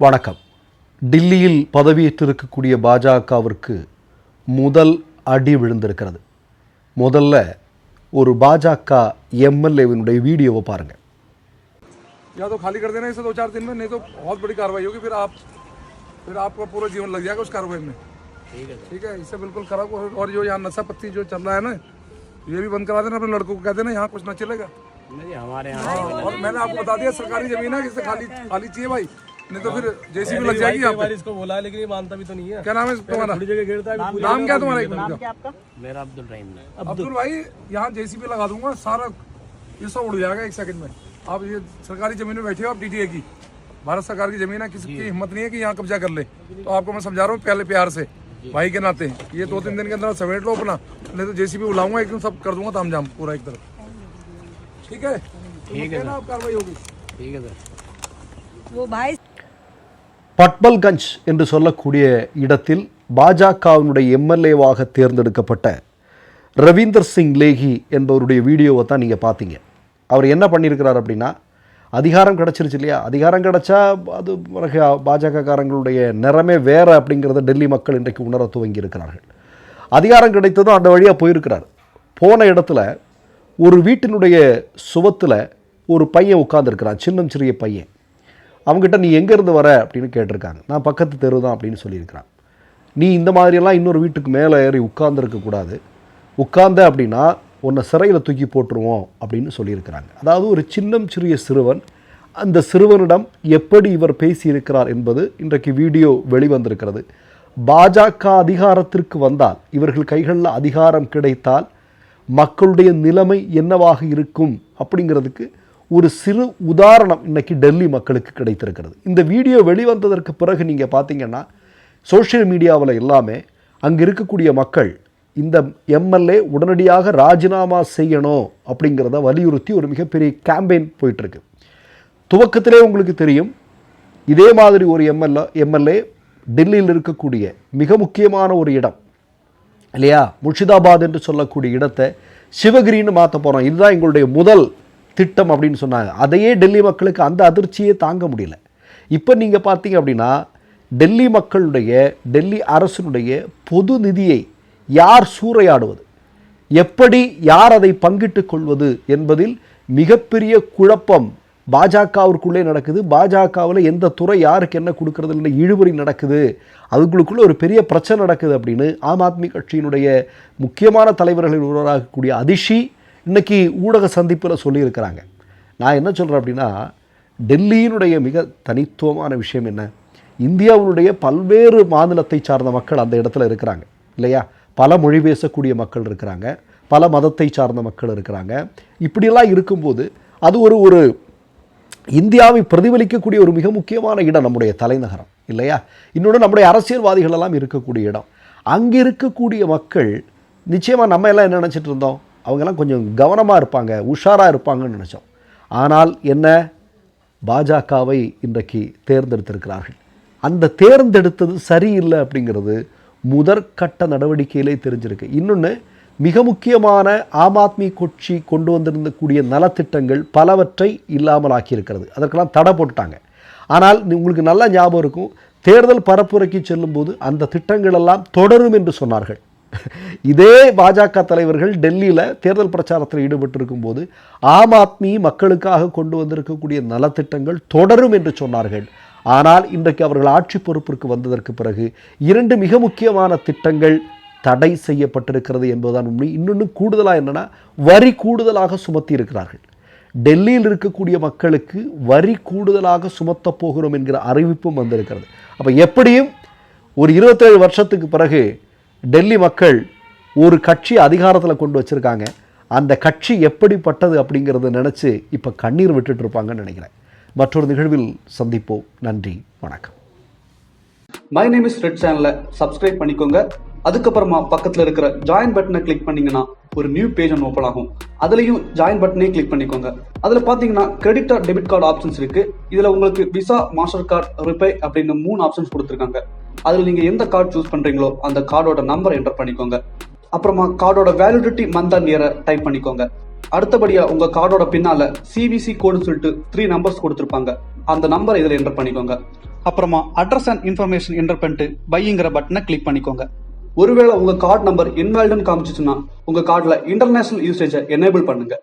வணக்கம். டில்லியில் பதவியேற்றிருக்கக்கூடிய பாஜகவிற்கு முதல் அடி விழுந்திருக்கிறது. முதல்ல ஒரு பாஜக எம்எல்ஏவினுடைய வீடியோவை பாருங்க. या तो खाली कर देना इसे 2-4 दिन में, नहीं तो बहुत बड़ी कार्रवाई होगी, फिर आपका पूरा जीवन लग जाएगा उस कार्रवाई में. ठीक है, इससे बिल्कुल खराब. और जो यहाँ नशा पत्ती जो चल रहा है ना, ये भी बंद करा देना. अपने लड़कों को कहते ना यहाँ कुछ ना चलेगा. नहीं हमारे यहाँ और मैंने आपको बता दिया सरकारी जमीन है, किससे खाली चाहिए भाई, नहीं तो फिर जेसीबी लग जाएगी. आप इसको बोला लेकिन ये मानता भी तो नहीं है. क्या नाम है तुम्हारा? जगह घेरता है. नाम क्या तुम्हारा? मेरा अब्दुल रहीम है. अब्दुल भाई, यहाँ जेसीबी लगा दूंगा, सारा ये सब उड़ जाएगा 1 सेकंड में. आप ये सरकारी जमीन में बैठे हो, आप डीटीए की, भारत सरकार की जमीन है, किसी की हिम्मत नहीं है कि यहाँ कब्जा कर ले. तो आपको मैं समझा रहा हूँ पहले प्यार से, भाई के नाते, ये 2-3 दिन के अंदर समेट लो अपना, नहीं तो जेसीबी बुलाऊंगा एकदम, सब कर दूंगा तामझाम पूरा एक तरफ. ठीक है, ठीक है ना, आप कार्रवाई होगी. ठीक है सर. वो भाई பட்பல்கஞ்ச் என்று சொல்லக்கூடிய இடத்தில் பாஜகவினுடைய எம்எல்ஏவாக தேர்ந்தெடுக்கப்பட்ட ரவீந்தர் சிங் லேகி என்பவருடைய வீடியோவை தான் நீங்கள் பார்த்தீங்க. அவர் என்ன பண்ணியிருக்கிறார் அப்படின்னா, அதிகாரம் கிடச்சிருச்சு இல்லையா, அதிகாரம் கிடச்சா அது பாஜகக்காரங்களுடைய நிறமே வேறு அப்படிங்கிறத டெல்லி மக்கள் இன்றைக்கு உணர துவங்கி இருக்கிறார்கள். அதிகாரம் கிடைத்ததும் அந்த வழியாக போயிருக்கிறார். போன இடத்துல ஒரு வீட்டினுடைய சுவத்தில் ஒரு பையன் உட்கார்ந்துருக்கிறான், சின்னம் சிறிய பையன். அவங்ககிட்ட நீ எங்கேருந்து வர அப்படின்னு கேட்டிருக்காங்க. நான் பக்கத்து தெரு தான் அப்படின்னு சொல்லியிருக்கிறான். நீ இந்த மாதிரியெல்லாம் இன்னொரு வீட்டுக்கு மேலே ஏறி உட்கார்ந்துருக்கக்கூடாது, உட்கார்ந்த அப்படின்னா உன்னை சிறையில் தூக்கி போட்டுருவோம் அப்படின்னு சொல்லியிருக்கிறாங்க. அதாவது ஒரு சின்னம் சிறிய சிறுவன், அந்த சிறுவனிடம் எப்படி இவர் பேசியிருக்கிறார் என்பது இன்றைக்கு வீடியோ வெளிவந்திருக்கிறது. பாஜக அதிகாரத்திற்கு வந்தால், இவர்கள் கைகளில் அதிகாரம் கிடைத்தால் மக்களுடைய நிலைமை என்னவாக இருக்கும் அப்படிங்கிறதுக்கு ஒரு சிறு உதாரணம் இன்னைக்கு டெல்லி மக்களுக்கு கிடைத்திருக்கிறது. இந்த வீடியோ வெளிவந்ததற்கு பிறகு நீங்கள் பார்த்தீங்கன்னா சோஷியல் மீடியாவில் எல்லாமே அங்கே இருக்கக்கூடிய மக்கள் இந்த எம்எல்ஏ உடனடியாக ராஜினாமா செய்யணும் அப்படிங்கிறத வலியுறுத்தி ஒரு மிகப்பெரிய கேம்பெயின் போயிட்டுருக்கு. துவக்கத்திலே உங்களுக்கு தெரியும், இதே மாதிரி ஒரு எம்எல்ஏ டெல்லியில் இருக்கக்கூடிய மிக முக்கியமான ஒரு இடம் இல்லையா, முர்ஷிதாபாத் என்று சொல்லக்கூடிய இடத்தை சிவகிரின்னு மாற்ற போகிறோம், இதுதான் எங்களுடைய முதல் திட்டம் அப்படின்னு சொன்னாங்க. அதையே டெல்லி மக்களுக்கு அந்த அதிர்ச்சியே தாங்க முடியல. இப்போ நீங்கள் பார்த்தீங்க அப்படின்னா டெல்லி மக்களுடைய, டெல்லி அரசினுடைய பொது நிதியை யார் சூறையாடுவது, எப்படி யார் அதை பங்கிட்டுக் கொள்வது என்பதில் மிகப்பெரிய குழப்பம் பாஜகவிற்குள்ளே நடக்குது. பாஜகவில் எந்த துறை யாருக்கு என்ன கொடுக்கறது இல்லை, இழுபறி நடக்குது, அதுக்குள்ளே ஒரு பெரிய பிரச்சனை நடக்குது அப்படின்னு ஆம் ஆத்மி கட்சியினுடைய முக்கியமான தலைவர்களில் ஒருவராகக்கூடிய அதிஷி இன்றைக்கி ஊடக சந்திப்பில் சொல்லியிருக்கிறாங்க. நான் என்ன சொல்கிறேன் அப்படின்னா, டெல்லியினுடைய மிக தனித்துவமான விஷயம் என்ன, இந்தியாவினுடைய பல்வேறு மாநிலத்தை சார்ந்த மக்கள் அந்த இடத்துல இருக்கிறாங்க இல்லையா, பல மொழி பேசக்கூடிய மக்கள் இருக்கிறாங்க, பல மதத்தை சார்ந்த மக்கள் இருக்கிறாங்க. இப்படியெல்லாம் இருக்கும்போது அது ஒரு இந்தியாவை பிரதிபலிக்கக்கூடிய ஒரு மிக முக்கியமான இடம் நம்முடைய தலைநகரம் இல்லையா. இன்னொன்று நம்முடைய அரசியல்வாதிகள் எல்லாம் இருக்கக்கூடிய இடம். அங்கே இருக்கக்கூடிய மக்கள் நிச்சயமாக நம்ம எல்லாம் என்ன நினச்சிட்டு இருந்தோம், அவங்கெல்லாம் கொஞ்சம் கவனமாக இருப்பாங்க, உஷாராக இருப்பாங்கன்னு நினச்சோம். ஆனால் என்ன, பாஜகவை இன்றைக்கு தேர்ந்தெடுத்திருக்கிறார்கள். அந்த தேர்ந்தெடுத்தது சரியில்லை அப்படிங்கிறது முதற்கட்ட நடவடிக்கையிலே தெரிஞ்சிருக்கு. இன்னொன்று மிக முக்கியமான ஆம் ஆத்மி கட்சி கொண்டு வந்திருந்தக்கூடிய நலத்திட்டங்கள் பலவற்றை இல்லாமல் ஆக்கியிருக்கிறது, அதற்கெல்லாம் தடை போட்டுட்டாங்க. ஆனால் உங்களுக்கு நல்லா ஞாபகம் இருக்கும், தேர்தல் பரப்புரைக்கு செல்லும்போது அந்த திட்டங்கள் எல்லாம் தொடரும் என்று சொன்னார்கள். இதே பாஜக தலைவர்கள் டெல்லியில் தேர்தல் பிரச்சாரத்தில் ஈடுபட்டிருக்கும் போது ஆம் ஆத்மி மக்களுக்காக கொண்டு வந்திருக்கக்கூடிய நலத்திட்டங்கள் தொடரும் என்று சொன்னார்கள். ஆனால் இன்றைக்கு அவர்கள் ஆட்சி பொறுப்பிற்கு வந்ததற்கு பிறகு 2 மிக முக்கியமான திட்டங்கள் தடை செய்யப்பட்டிருக்கிறது என்பதுதான் உண்மை. இன்னொன்று கூடுதலாக என்னென்னா, வரி கூடுதலாக சுமத்தி இருக்கிறார்கள். டெல்லியில் இருக்கக்கூடிய மக்களுக்கு வரி கூடுதலாக சுமத்தப் போகிறோம் என்கிற அறிவிப்பும் வந்திருக்கிறது. அப்போ எப்படியும் ஒரு 27 வருஷத்துக்கு பிறகு டெல்லி மக்கள் ஒரு கட்சி அதிகாரத்தில் கொண்டு வச்சுருக்காங்க, அந்த கட்சி எப்படிப்பட்டது அப்படிங்கிறத நினச்சி இப்போ கண்ணீர் விட்டுட்டு இருப்பாங்கன்னு நினைக்கிறேன். மற்றொரு நிகழ்வில் சந்திப்போம். நன்றி, வணக்கம். மை நேம் இஸ் ரெட் சேனலை சப்ஸ்கிரைப் பண்ணிக்கோங்க. அதுக்கப்புறமா பக்கத்தில் இருக்கிற ஜாயின் பட்டனை கிளிக் பண்ணீங்கன்னா ஒரு நியூ பேஜ் ஒன்று ஓப்பன் ஆகும். அதுலேயும் ஜாயின் பட்டனே கிளிக் பண்ணிக்கோங்க. அதில் பார்த்தீங்கன்னா credit R debit card options இருக்கு. இதில் உங்களுக்கு விசா, மாஸ்டர் கார்டு, ரிப்பே அப்படின்னு 3 ஆப்ஷன்ஸ் கொடுத்துருக்காங்க. அதில் நீங்கள் எந்த கார்டு சூஸ் பண்ணுறீங்களோ அந்த கார்டோட நம்பர் என்டர் பண்ணிக்கோங்க. அப்புறமா கார்டோட வேலிடிட்டி மந்த் அண்ட் இயரை டைப் பண்ணிக்கோங்க. அடுத்தபடியா உங்க கார்டோட பின்னால சிவிசி கோடுன்னு சொல்லிட்டு 3 நம்பர்ஸ் கொடுத்துருப்பாங்க. அந்த நம்பரை இதுல என்டர் பண்ணிக்கோங்க. அப்புறமா அட்ரஸ் அண்ட் இன்ஃபர்மேஷன் என்டர் பண்ணிட்டு பைங்கிற பட்டனை கிளிக் பண்ணிக்கோங்க. ஒருவேளை உங்க கார்டு நம்பர் இன்வாலிட்னு காமிச்சிச்சுன்னா உங்க கார்டுல இன்டர்நேஷனல் யூசேஜை எனேபிள் பண்ணுங்க.